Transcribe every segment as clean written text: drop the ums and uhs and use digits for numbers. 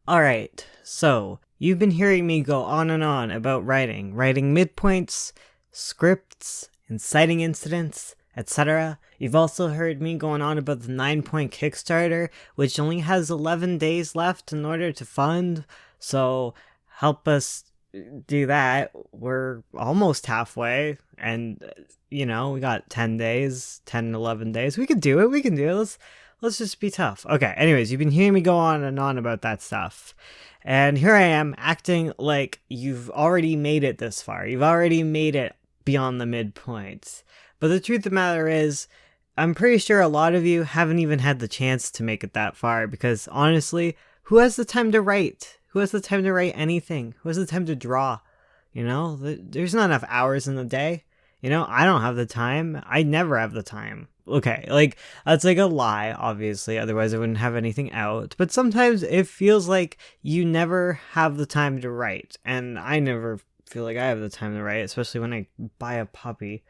Alright, so you've been hearing me go on and on about writing midpoints, scripts, inciting incidents, etc. You've also heard me going on about the 9-point Kickstarter, which only has 11 days left in order to fund, so help us do that. We're almost halfway, and we got 10 days, 10, 11 days. We can do it, Let's just be tough. Okay, anyways, you've been hearing me go on and on about that stuff. And here I am acting like you've already made it this far. You've already made it beyond the midpoints. But the truth of the matter is, I'm pretty sure a lot of you haven't even had the chance to make it that far because honestly, who has the time to write? Who has the time to write anything? Who has the time to draw? There's not enough hours in the day. I don't have the time. I never have the time. Okay, that's a lie, obviously, otherwise I wouldn't have anything out. But sometimes it feels like you never have the time to write, and I never feel like I have the time to write, especially when I buy a puppy,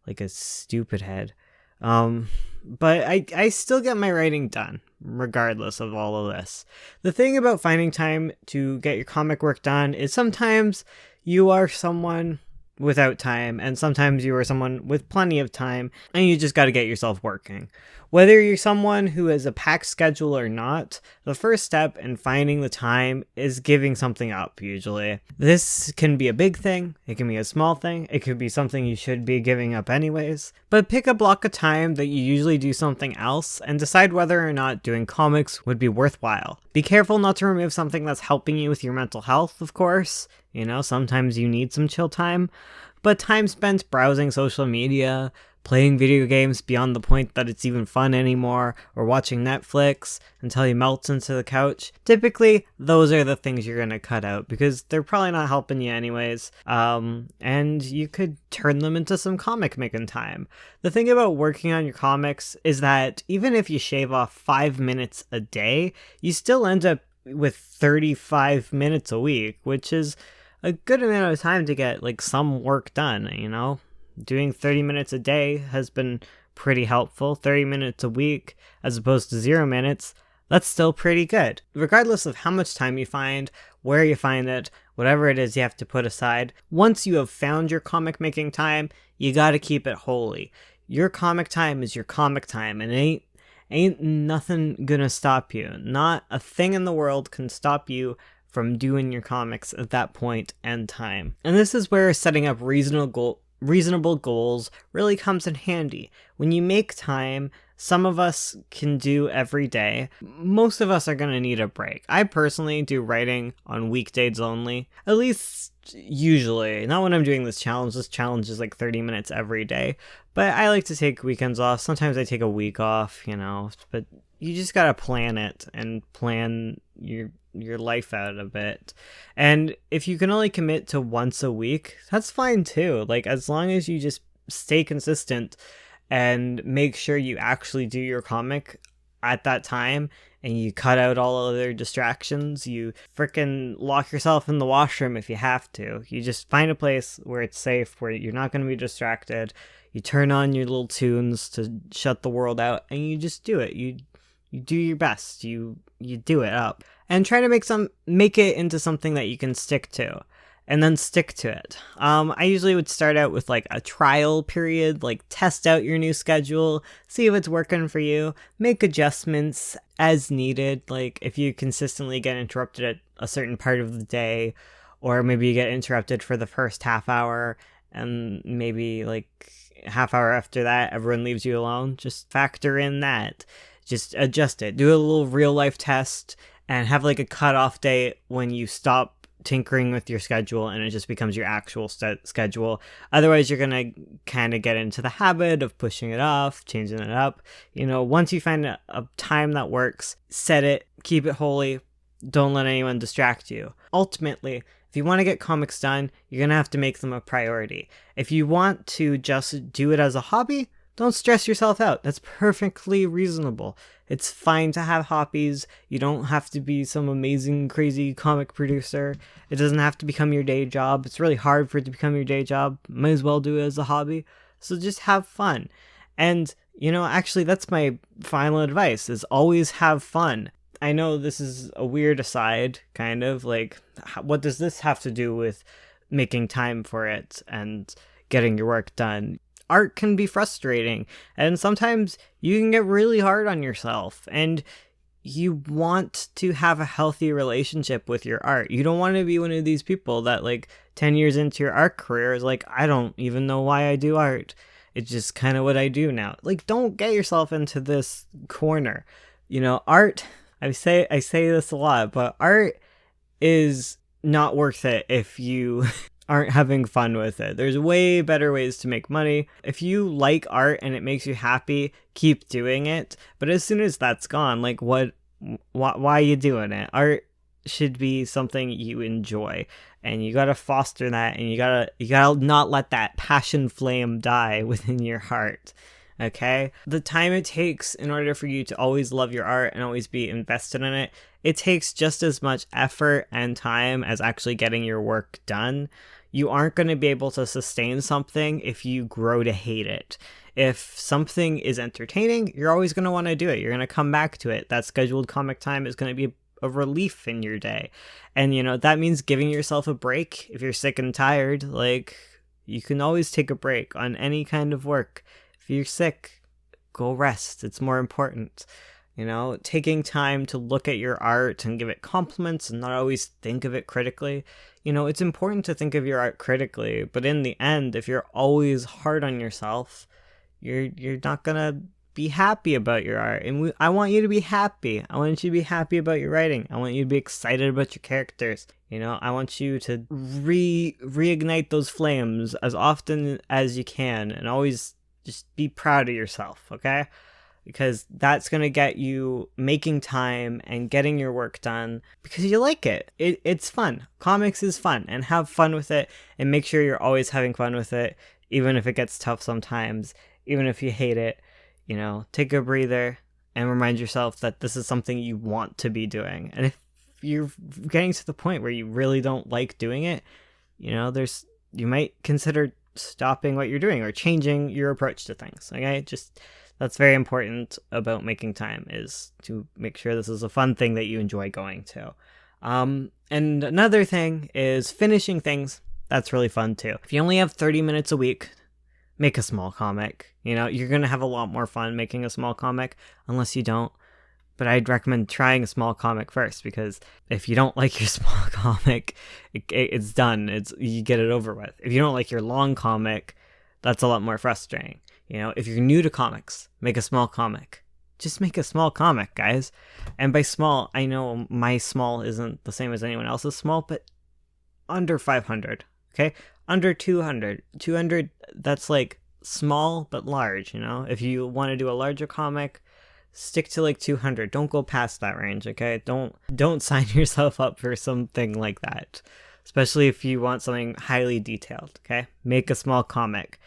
like a stupid head. But I still get my writing done, regardless of all of this. The thing about finding time to get your comic work done is sometimes you are someone without time, and sometimes you are someone with plenty of time, and you just got to get yourself working. Whether you're someone who has a packed schedule or not, the first step in finding the time is giving something up, usually. This can be a big thing, it can be a small thing, it could be something you should be giving up anyways, but pick a block of time that you usually do something else and decide whether or not doing comics would be worthwhile. Be careful not to remove something that's helping you with your mental health, of course. Sometimes you need some chill time, but time spent browsing social media, playing video games beyond the point that it's even fun anymore, or watching Netflix until you melt into the couch, typically those are the things you're going to cut out because they're probably not helping you anyways, and you could turn them into some comic making time. The thing about working on your comics is that even if you shave off 5 minutes a day, you still end up with 35 minutes a week, which is a good amount of time to get some work done. Doing 30 minutes a day has been pretty helpful. 30 minutes a week as opposed to 0 minutes, that's still pretty good. Regardless of how much time you find, where you find it, whatever it is you have to put aside, once you have found your comic making time, you gotta keep it holy. Your comic time is your comic time, and ain't nothing gonna stop you. Not a thing in the world can stop you from doing your comics at that point and time. And this is where setting up reasonable goals really comes in handy. When you make time, some of us can do every day. Most of us are going to need a break. I personally do writing on weekdays only, at least usually. Not when I'm doing this challenge. This challenge is 30 minutes every day, but I like to take weekends off. Sometimes I take a week off, but you just got to plan it and plan your life out a bit. And if you can only commit to once a week, that's fine too. As long as you just stay consistent and make sure you actually do your comic at that time and you cut out all other distractions, you freaking lock yourself in the washroom if you have to. You just find a place where it's safe, where you're not going to be distracted. You turn on your little tunes to shut the world out and you just do it. You do your best. You do it up and try to make it into something that you can stick to, and then stick to it. I usually would start out with a trial period, test out your new schedule, see if it's working for you, make adjustments as needed. If you consistently get interrupted at a certain part of the day, or maybe you get interrupted for the first half hour and maybe half hour after that everyone leaves you alone, just factor in that. Just adjust it. Do a little real life test and have a cutoff date when you stop tinkering with your schedule and it just becomes your actual schedule. Otherwise, you're going to kind of get into the habit of pushing it off, changing it up. Once you find a time that works, set it, keep it holy. Don't let anyone distract you. Ultimately, if you want to get comics done, you're going to have to make them a priority. If you want to just do it as a hobby, don't stress yourself out. That's perfectly reasonable. It's fine to have hobbies. You don't have to be some amazing, crazy comic producer. It doesn't have to become your day job. It's really hard for it to become your day job. Might as well do it as a hobby. So just have fun. And, actually, that's my final advice, is always have fun. I know this is a weird aside, kind of like, what does this have to do with making time for it and getting your work done? Art can be frustrating, and sometimes you can get really hard on yourself, and you want to have a healthy relationship with your art. You don't want to be one of these people that, like, 10 years into your art career is like, I don't even know why I do art. It's just kind of what I do now. Like, don't get yourself into this corner. Art, I say this a lot, but art is not worth it if you aren't having fun with it. There's way better ways to make money. If you like art and it makes you happy, keep doing it. But as soon as that's gone, like, why are you doing it? Art should be something you enjoy, and you gotta foster that, and you gotta not let that passion flame die within your heart. Okay? The time it takes in order for you to always love your art and always be invested in it, it takes just as much effort and time as actually getting your work done. You aren't going to be able to sustain something if you grow to hate it. If something is entertaining, you're always going to want to do it. You're going to come back to it. That scheduled comic time is going to be a relief in your day. And, that means giving yourself a break. If you're sick and tired, like, you can always take a break on any kind of work. If you're sick, go rest. It's more important. Taking time to look at your art and give it compliments and not always think of it critically. It's important to think of your art critically, but in the end, if you're always hard on yourself, you're not gonna be happy about your art. And I want you to be happy. I want you to be happy about your writing. I want you to be excited about your characters. I want you to reignite those flames as often as you can, and always just be proud of yourself, okay? Because that's going to get you making time and getting your work done because you like it. It's fun. Comics is fun, and have fun with it, and make sure you're always having fun with it, even if it gets tough sometimes, even if you hate it. Take a breather and remind yourself that this is something you want to be doing. And if you're getting to the point where you really don't like doing it, you might consider stopping what you're doing or changing your approach to things. Okay, that's very important about making time, is to make sure this is a fun thing that you enjoy going to. And another thing is finishing things. That's really fun too. If you only have 30 minutes a week, make a small comic. You're going to have a lot more fun making a small comic, unless you don't. But I'd recommend trying a small comic first, because if you don't like your small comic, it's done. You get it over with. If you don't like your long comic, that's a lot more frustrating. If you're new to comics, make a small comic. Just make a small comic, guys. And by small, I know my small isn't the same as anyone else's small, but under 500, okay? Under 200. 200, that's like small but large, If you want to do a larger comic, stick to like 200. Don't go past that range, okay? Don't sign yourself up for something like that, especially if you want something highly detailed, okay? Make a small comic.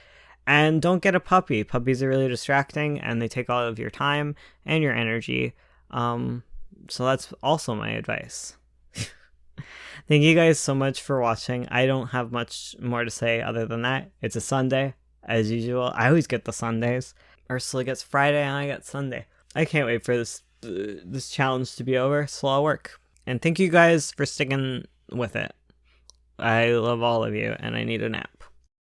And don't get a puppy. Puppies are really distracting, and they take all of your time and your energy. So that's also my advice. Thank you guys so much for watching. I don't have much more to say other than that. It's a Sunday, as usual. I always get the Sundays. Ursula gets Friday, and I get Sunday. I can't wait for this challenge to be over, so I'll work. And thank you guys for sticking with it. I love all of you, and I need a nap.